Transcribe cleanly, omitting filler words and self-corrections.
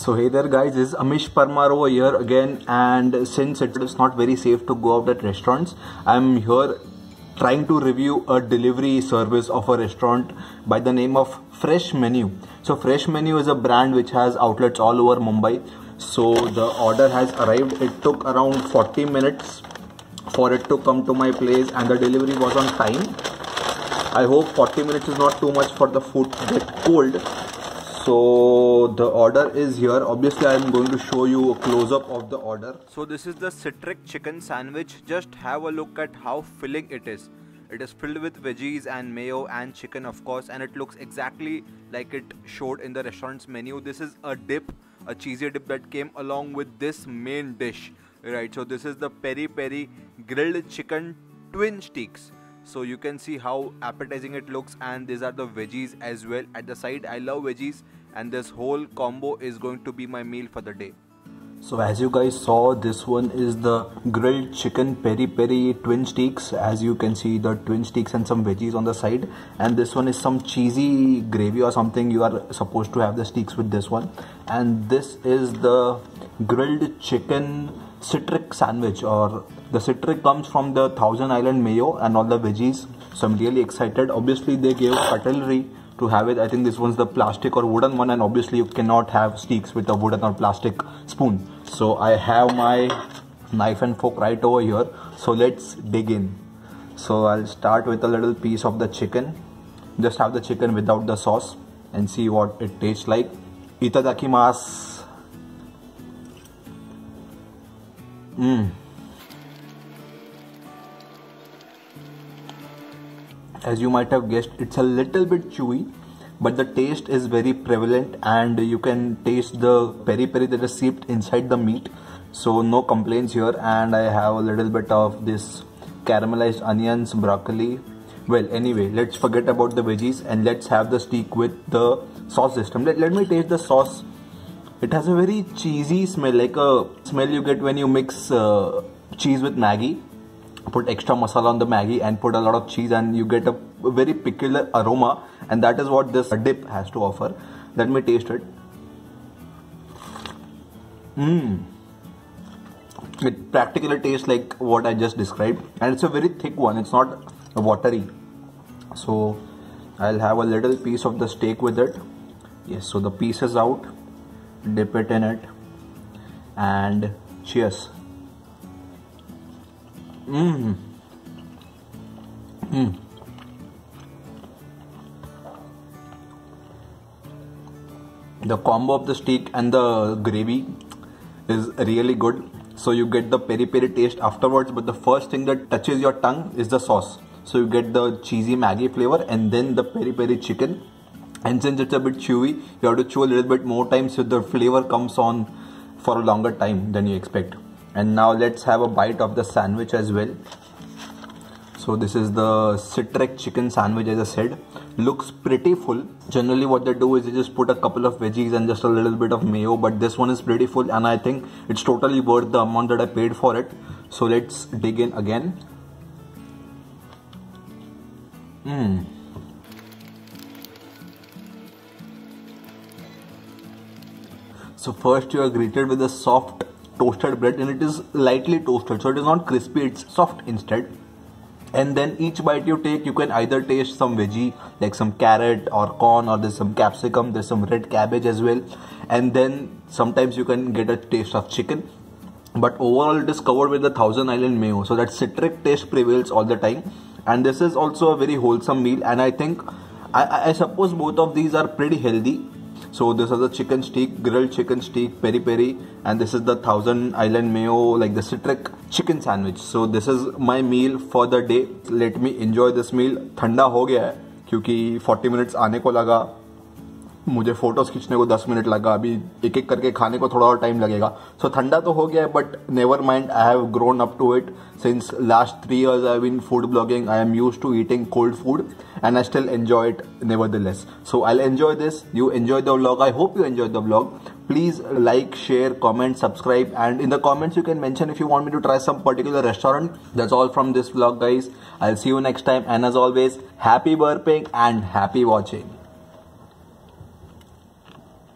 So hey there guys, this is Amish Parmar over here again, and since it is not very safe to go out at restaurants, I'm here trying to review a delivery service of a restaurant by the name of Fresh Menu. So Fresh Menu is a brand which has outlets all over Mumbai. So the order has arrived. It took around 40 minutes for it to come to my place and the delivery was on time. I hope 40 minutes is not too much for the food to get cold. So the order is here. Obviously I am going to show you a close-up of the order. So this is the Citric chicken sandwich. Just have a look at how filling it is. It is filled with veggies and mayo and chicken, of course, and it looks exactly like it showed in the restaurant's menu. This is a dip, a cheesy dip that came along with this main dish, right? So this is the peri peri grilled chicken twin sticks. So you can see how appetizing it looks, and these are the veggies as well at the side. I love veggies, and this whole combo is going to be my meal for the day. So as you guys saw, this one is the grilled chicken peri peri twin sticks. As you can see, the twin sticks and some veggies on the side, and this one is some cheesy gravy or something. You are supposed to have the sticks with this one, and this is the grilled chicken Citric sandwich, or the Citric comes from the Thousand Island mayo and all the veggies. So I'm really excited. Obviously they gave cutlery to have it. I think this one's the plastic or wooden one, and obviously you cannot have sticks with a wooden or plastic spoon. So I have my knife and fork right over here. So let's dig in. So I'll start with a little piece of the chicken. Just have the chicken without the sauce and see what it tastes like. Itadakimasu. As you might have guessed, it's a little bit chewy, but the taste is very prevalent, and you can taste the peri peri that is seeped inside the meat. So no complaints here. And I have a little bit of this caramelized onions, broccoli. Well, anyway, let's forget about the veggies and let's have the steak with the sauce system. Let me taste the sauce. It has a very cheesy smell, like a smell you get when you mix cheese with Maggi. Put extra masala on the Maggi and put a lot of cheese, and you get a very peculiar aroma, and that is what this dip has to offer. Let me taste it. It practically tastes like what I just described, and it's a very thick one. It's not watery. So I'll have a little piece of the steak with it. Yes, so the piece is out. Dip it in it, and cheers. The combo of the steak and the gravy is really good. So you get the peri peri taste afterwards, but the first thing that touches your tongue is the sauce. So you get the cheesy Maggi flavor and then the peri peri chicken. And since it's a bit chewy, you have to chew a little bit more time so the flavor comes on for a longer time than you expect. And now let's have a bite of the sandwich as well. So this is the Citric chicken sandwich, as I said. Looks pretty full. Generally what they do is they just put a couple of veggies and just a little bit of mayo, but this one is pretty full, and I think it's totally worth the amount that I paid for it. So let's dig in again. So first you are greeted with a soft toasted bread, and it is lightly toasted, so it is not crispy, it's soft instead. And then each bite you take, you can either taste some veggie like some carrot or corn, or there's some capsicum, there's some red cabbage as well, and then sometimes you can get a taste of chicken. But overall it is covered with the Thousand Island mayo, so that citric taste prevails all the time. And this is also a very wholesome meal, and I think I suppose both of these are pretty healthy. So this is the chicken steak, grilled chicken steak, peri peri, and this is the Thousand Island mayo, like the Citric chicken sandwich. So this is my meal for the day. Let me enjoy this meal. ठंडा हो गया है क्योंकि 40 minutes आने को लगा, मुझे photos खींचने को 10 मिनट लगा, अभी एक एक करके खाने को थोड़ा और टाइम लगेगा. सो ठंडा तो हो गया है, but never mind, I have grown up to it. Since last 3 years I have been food blogging. I am used to eating cold food and I still enjoy it nevertheless. So I'll enjoy this. You enjoy the vlog. I hope you enjoyed the vlog. Please like, share, comment, subscribe, and in the comments you can mention if you want me to try some particular restaurant. That's all from this vlog, guys. I'll see you next time, and as always, happy burping and happy watching.